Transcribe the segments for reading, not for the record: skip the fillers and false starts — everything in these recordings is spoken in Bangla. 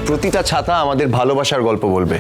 প্রতিটা ছাতা আমাদের ভালোবাসার গল্প বলবে।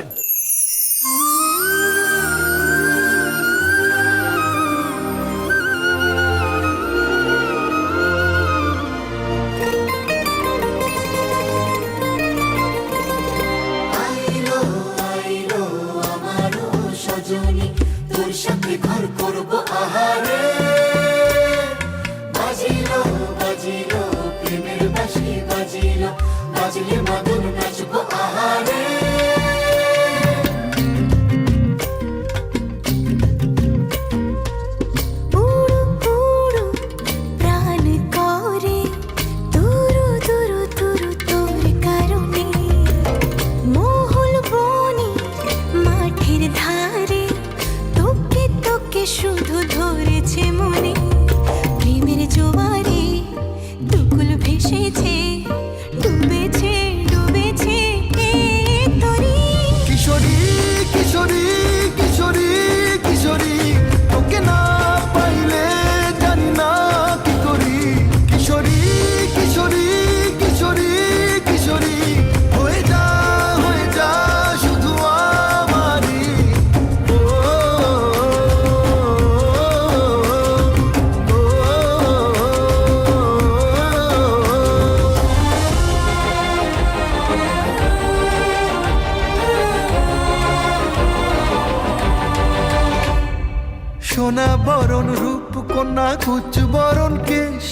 সোনা বরণ রূপ কন্যা কুচ বরণ কেশ,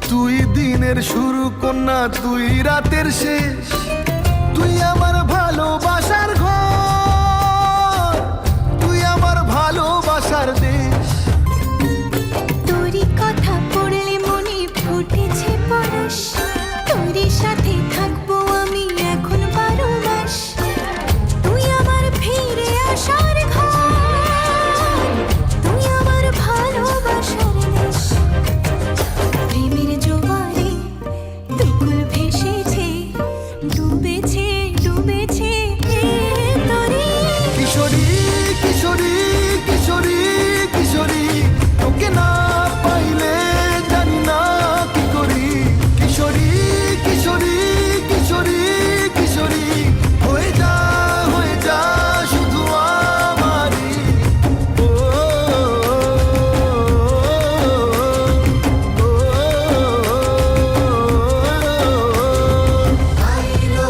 তুই দিনের শুরু কন্যা তুই রাতের শেষ, তুই আমার ভালোবাসার ঘর, তুই আমার ভালোবাসার দেশ। তোরই কথা পড়লে মনে ফুটেছে পরশ, তোরই সাথে থাকবো আমি এখন 12 মাস, তুই আমার ফিরে আসার ঘর, তুই আমার ভালোবাসার দেশ। প্রেমের জোয়ারে দুকুল ভেসেছে, ডুবেছে ডুবেছে তোরে। কিশোরী কিশোরী কিশোরী কিশোরী, তোকে না পাইলে জানি না কি করি। কিশোরী কিশোরী কিশোরী কিশোরী, হয়ে যা শুধু আমারই। ও, আইলো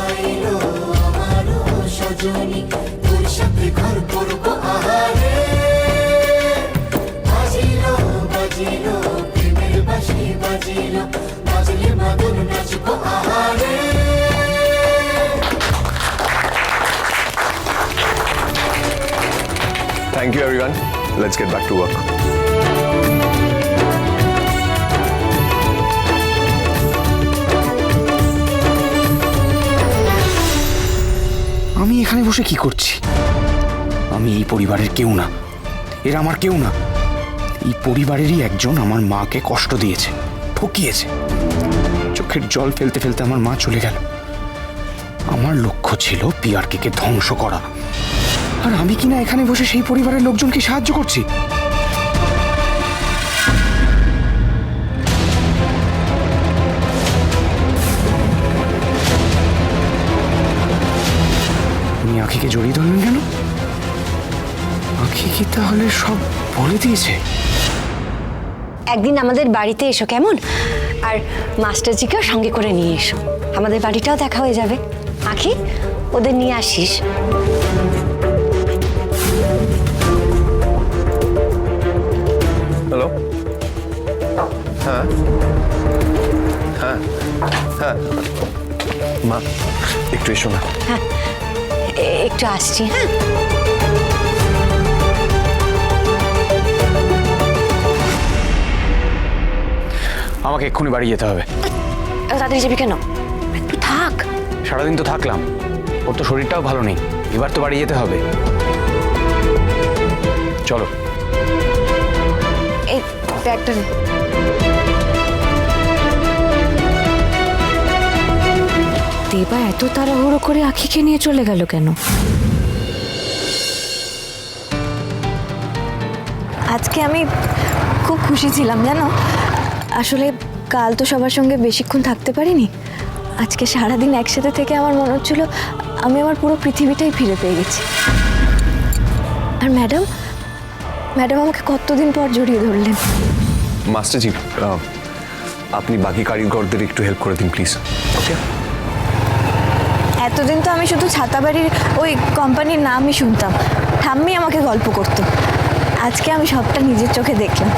আইলো আমারও সজনী, তোর সাথে ঘর করবো আহারে। বাজিলো বাজিলো প্রেমের বাঁশি বাজিলো, বাজলে মাদল নাচবো আহারে। Thank you everyone. Let's get back to work. আমি এখানে বসে কি করছি? আমি এই পরিবারের কেউ না, এরা আমার কেউ না। এই পরিবারেরই একজন আমার মাকে কষ্ট দিয়েছে, ঠকিয়েছে। চোখের জল ফেলতে ফেলতে আমার মা চলে গেল। আমার লক্ষ্য ছিল পিআরকে ধ্বংস করা, আর আমি কিনা এখানে বসে সেই পরিবারের লোকজনকে সাহায্য করছি। উনি আখিকে জড়িয়ে ধরলেন কেন? আখি কি তাহলে সব বলে দিয়েছে? একদিন আমাদের বাড়িতে এসো কেমন, আর মাস্টারজিকেও সঙ্গে করে নিয়ে এসো, আমাদের বাড়িটাও দেখা হয়ে যাবে। আখি, ওদের নিয়ে আসিস। হ্যালো, হ্যাঁ হ্যাঁ হ্যাঁ, মা একটু এসো না। হ্যাঁ, একটু আসছি। হ্যাঁ, আমাকে এক্ষুনি বাড়ি যেতে হবে। তাড়াতাড়ি যাবি কেন? একটু থাক। সারাদিন তো থাকলাম, ওর তো শরীরটাও ভালো নেই, এবার তো বাড়ি যেতে হবে। চলো। এই ব্যাগটা নে। দেবা এত তাড়াহুড়ো করে আখিকে নিয়ে চলে গেল কেন? আজকে আমি খুব খুশি ছিলাম জানো। আসলে কাল তো সবার সঙ্গে বেশিক্ষণ থাকতে পারিনি, আজকে সারাদিন একসাথে থেকে আমার মনে হচ্ছিল আমি আমার পুরো পৃথিবীটাই ফিরে পেয়ে গেছি। আর ম্যাডাম ম্যাডাম আমাকে কতদিন পর জড়িয়ে ধরলেন। মাস্টারজি, আপনি বাকি কারিগরদের একটু হেল্প করে দিন প্লিজ। ওকে। এতদিন তো আমি শুধু ছাতাবাড়ির ওই কোম্পানির নামই শুনতাম, ঠাম্মি আমাকে গল্প করতো। আজকে আমি সবটা নিজের চোখে দেখলাম।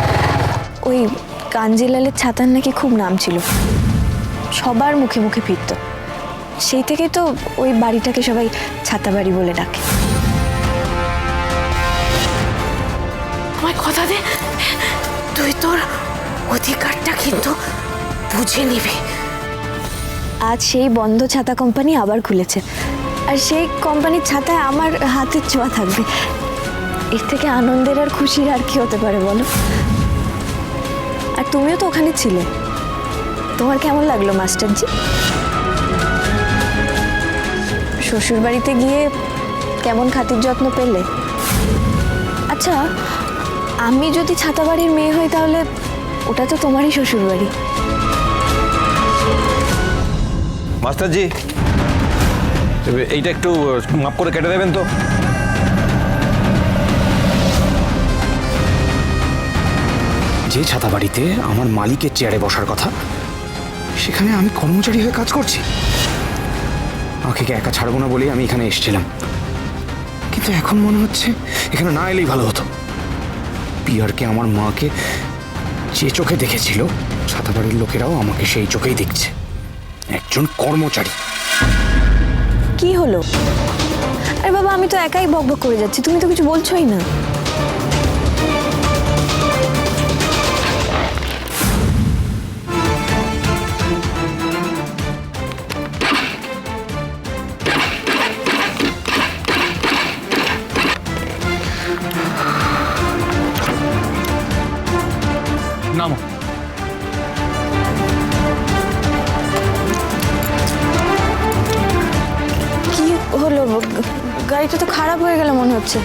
ওই কাঞ্জিলালের ছাতার নাকি খুব নাম ছিল, সবার মুখে মুখে ফিরত। সেই থেকেই তো ওই বাড়িটাকে সবাই ছাতাবাড়ি বলে ডাকে। আমায় কথা দে, তুই তোর অধিকারটা কিন্তু বুঝে নিবি। আজ সেই বন্ধ ছাতা কোম্পানি আবার খুলেছে, আর সেই কোম্পানির ছাতায় আমার হাতের ছোঁয়া থাকবে। এর থেকে আনন্দের আর খুশির আর কি হতে পারে বলো? আর তুমিও তো ওখানে ছিলে, তোমার কেমন লাগলো মাস্টারজি? শ্বশুর বাড়িতে গিয়ে কেমন খাতির যত্ন পেলে? আচ্ছা, আমি যদি ছাতাবাড়ির মেয়ে হই তাহলে ওটা তো তোমারই শ্বশুর বাড়ি। মাস্টারজি, এইটা একটু মাপ করে কেটে দেবেন তো। যে ছাতা বাড়িতে আমার মালিকের চেয়ারে বসার কথা, সেখানে আমি কর্মচারী হয়ে কাজ করছি। আঁখিকে একা ছাড়বো না বলেই আমি এখানে এসেছিলাম, কিন্তু এখন মনে হচ্ছে এখানে না এলেই ভালো হতো। পিয়ারকে আমার মাকে যে চোখে দেখেছিল, ছাতাবাড়ির লোকেরাও আমাকে সেই চোখেই দেখছে, একজন কর্মচারী। কি হলো? আরে বাবা, আমি তো একাই বকবক করে যাচ্ছি, তুমি তো কিছু বলছোই না। নামো। কি হলো? গাড়িটা তো খারাপ হয়ে গেল মনে হচ্ছে।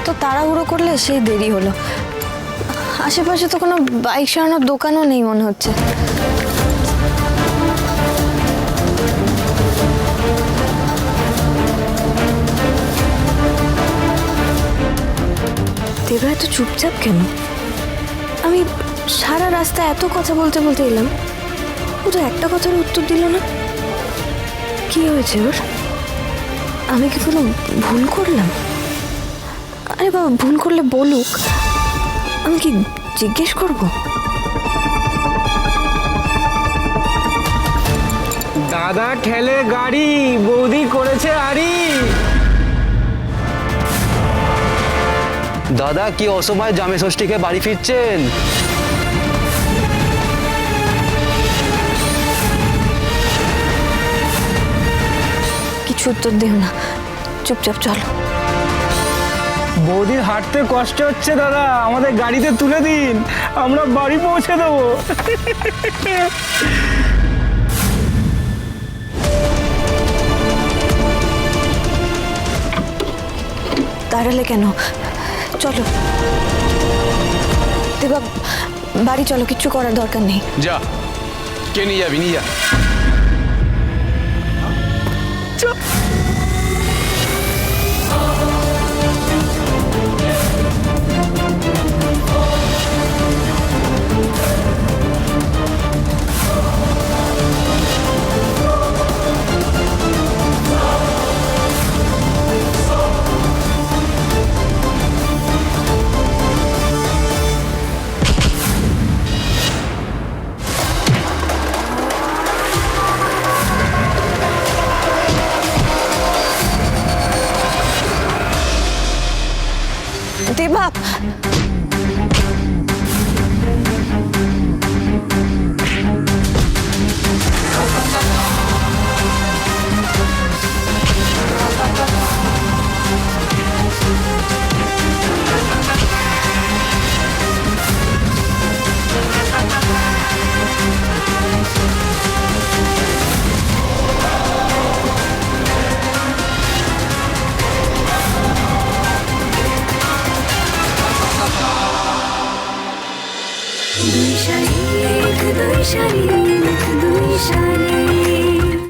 তো তাড়াহুড়ো করলে সেই দেরি হলো। আশেপাশে তো কোনো বাইক সারানোর দোকানও নেই মনে হচ্ছে। দেবা এত চুপচাপ কেন? আমি সারা রাস্তা এত কথা বলতে বলতে এলাম, ও তো একটা কথার উত্তর দিল না। কি হয়েছে ওর? আমি কি কোনো ভুল করলাম? আরে বাবা, ভুল করলে বলুক, আমি কি জিজ্ঞেস করব? দাদা ঠেলে গাড়ি, বৌদি করেছে আড়ি। দাদা কি অসময়ে জামে ষষ্ঠীকে বাড়ি ফিরছেন? কিছু উত্তর দেও না, চুপচাপ চলো। বৌদির হাঁটতে কষ্ট হচ্ছে দাদা, আমাদের গাড়িতে তুলে দিন, আমরা বাড়ি পৌঁছে দেবো। দাঁড়ালে কেন? চলো দেবা, বাড়ি চলো, কিচ্ছু করার দরকার নেই। যা, কে নিয়ে যাবি? নিয়ে যা। দেবা, দুই শালিক শানে